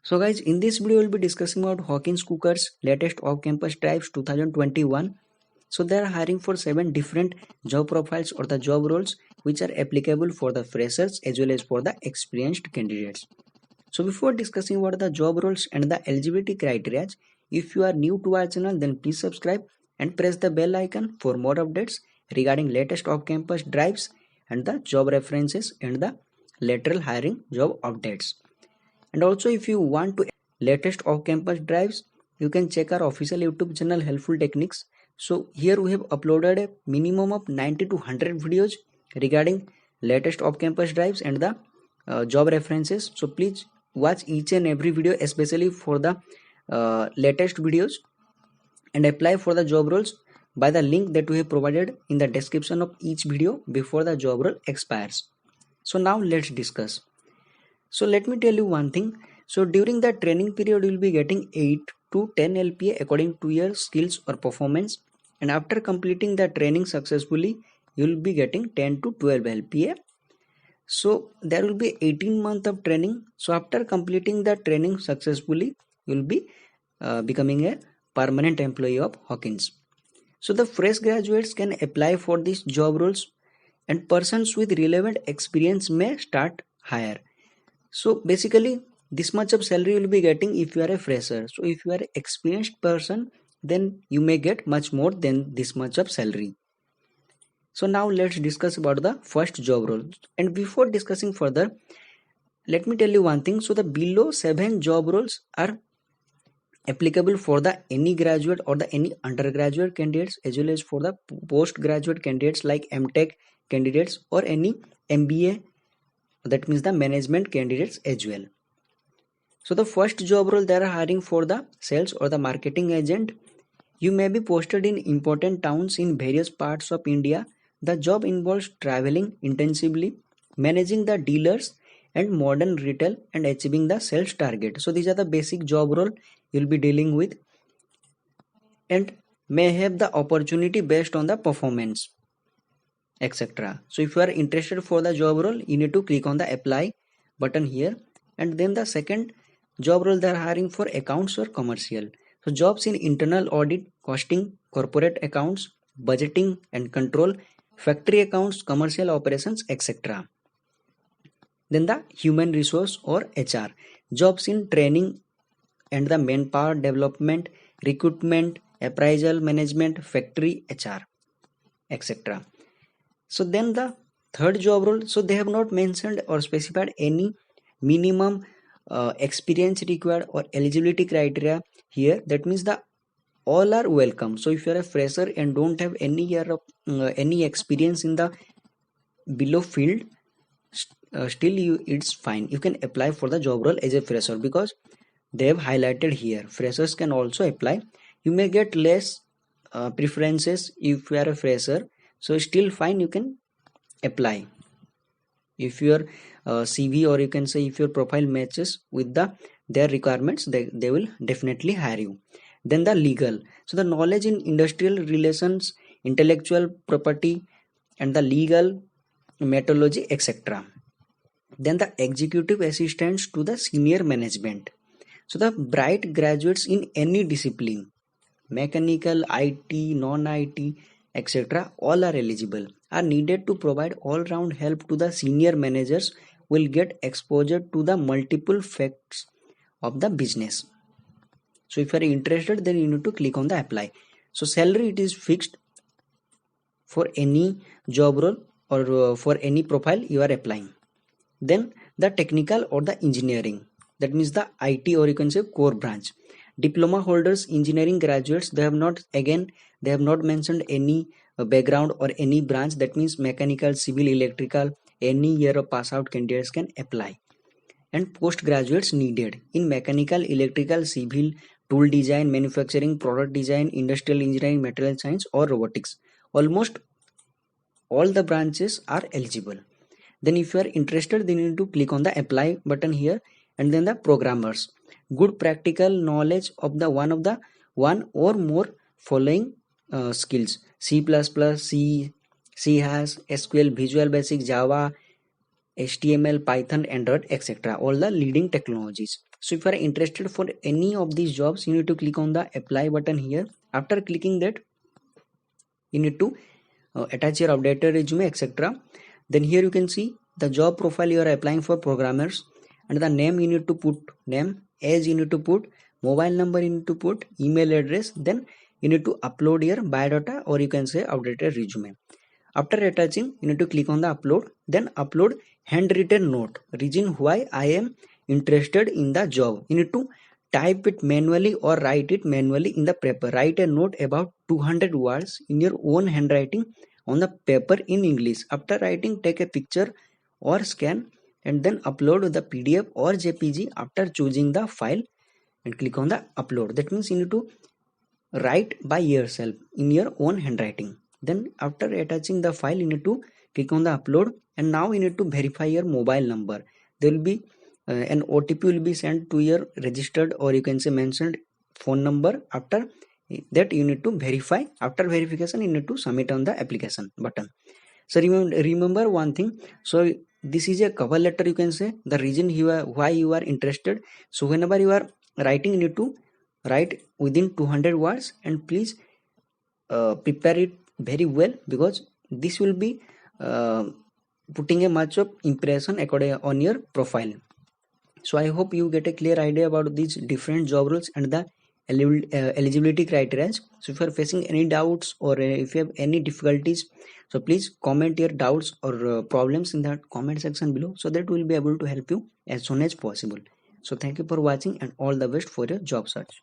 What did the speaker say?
So guys, in this video we'll be discussing about Hawkins Cookers latest off-campus drives 2021. So they are hiring for 7 different job profiles or the job roles which are applicable for the freshers as well as for the experienced candidates. So before discussing what are the job roles and the eligibility criteria, if you are new to our channel then please subscribe and press the bell icon for more updates regarding latest off-campus drives and the job references and the lateral hiring job updates. And also if you want to latest off-campus drives, you can check our official YouTube channel Helpful Techniques. So here we have uploaded a minimum of 90 to 100 videos regarding latest off-campus drives and the job references. So please watch each and every video, especially for the latest videos, and apply for the job roles by the link that we have provided in the description of each video before the job role expires. So now let's discuss. So let me tell you one thing. So during the training period, you will be getting 8 to 10 LPA according to your skills or performance. And after completing the training successfully, you will be getting 10 to 12 LPA. So there will be 18 months of training. So after completing the training successfully, you will be becoming a permanent employee of Hawkins. So the fresh graduates can apply for these job roles and persons with relevant experience may start higher. So basically this much of salary you will be getting if you are a fresher. So if you are an experienced person, then you may get much more than this much of salary. So now let's discuss about the first job role. And before discussing further, let me tell you one thing. So the below 7 job roles are applicable for the any graduate or the any undergraduate candidates as well as for the postgraduate candidates like MTech candidates or any MBA, that means the management candidates as well. So the first job role they are hiring for the sales or the marketing agent. You may be posted in important towns in various parts of India. The job involves traveling intensively, managing the dealers and modern retail and achieving the sales target. So these are the basic job role you'll be dealing with and may have the opportunity based on the performance, etc. So if you are interested for the job role, you need to click on the apply button here. And then the second job role they are hiring for accounts or commercial. So jobs in internal audit, costing, corporate accounts, budgeting and control, factory accounts, commercial operations, etc. Then the human resource or HR, jobs in training and the manpower development, recruitment, appraisal management, factory HR, etc. So then the third job role, so they have not mentioned or specified any minimum experience required or eligibility criteria here. That means the all are welcome. So if you are a fresher and don't have any year of any experience in the below field, still it's fine. You can apply for the job role as a fresher because they have highlighted here freshers can also apply. You may get less preferences if you are a fresher, so still fine, you can apply if your CV or you can say if your profile matches with their requirements, they will definitely hire you. Then the legal, so the knowledge in industrial relations, intellectual property and the legal methodology, etc. Then the executive assistants to the senior management. So the bright graduates in any discipline, mechanical, IT, non-IT, etc., all are eligible, are needed to provide all-round help to the senior managers, will get exposure to the multiple facts of the business. So if you are interested, then you need to click on the apply. So salary, it is fixed for any job role or for any profile you are applying. Then the technical or the engineering, that means the IT or you can say core branch. Diploma holders, engineering graduates, they have not mentioned any background or any branch, that means mechanical, civil, electrical, any year of pass out candidates can apply. And postgraduates needed in mechanical, electrical, civil, tool design, manufacturing, product design, industrial engineering, material science or robotics. Almost all the branches are eligible. Then if you are interested, then you need to click on the apply button here. And then the programmers, good practical knowledge of the one or more following skills: C++, C, C#, SQL, Visual Basic, Java, HTML, Python, Android, etc. All the leading technologies. So if you are interested for any of these jobs, you need to click on the apply button here. After clicking that, you need to attach your updated resume, etc. Then here you can see the job profile you are applying for programmers, and the name you need to put name, age you need to put, mobile number you need to put, email address. Then you need to upload your biodata, or you can say updated resume. After attaching, you need to click on the upload, then upload handwritten note, reason why I am interested in the job. You need to type it manually or write it manually in the paper. Write a note about 200 words in your own handwriting on the paper in English. After writing, take a picture or scan and then upload the PDF or JPG after choosing the file and click on the upload. That means you need to write by yourself in your own handwriting. Then after attaching the file, you need to click on the upload, and now you need to verify your mobile number. There will be an OTP will be sent to your registered, or you can say mentioned phone number. After that, you need to verify. After verification, you need to submit on the application button. So remember one thing. So this is a cover letter, you can say the reason you are why you are interested. So whenever you are writing, you need to write within 200 words, and please prepare it very well, because this will be uh, putting a much of impression according on your profile. So I hope you get a clear idea about these different job roles and the eligibility criteria. So if you are facing any doubts, or if you have any difficulties, so please comment your doubts or problems in the comment section below, so that we'll be able to help you as soon as possible. So thank you for watching, and all the best for your job search.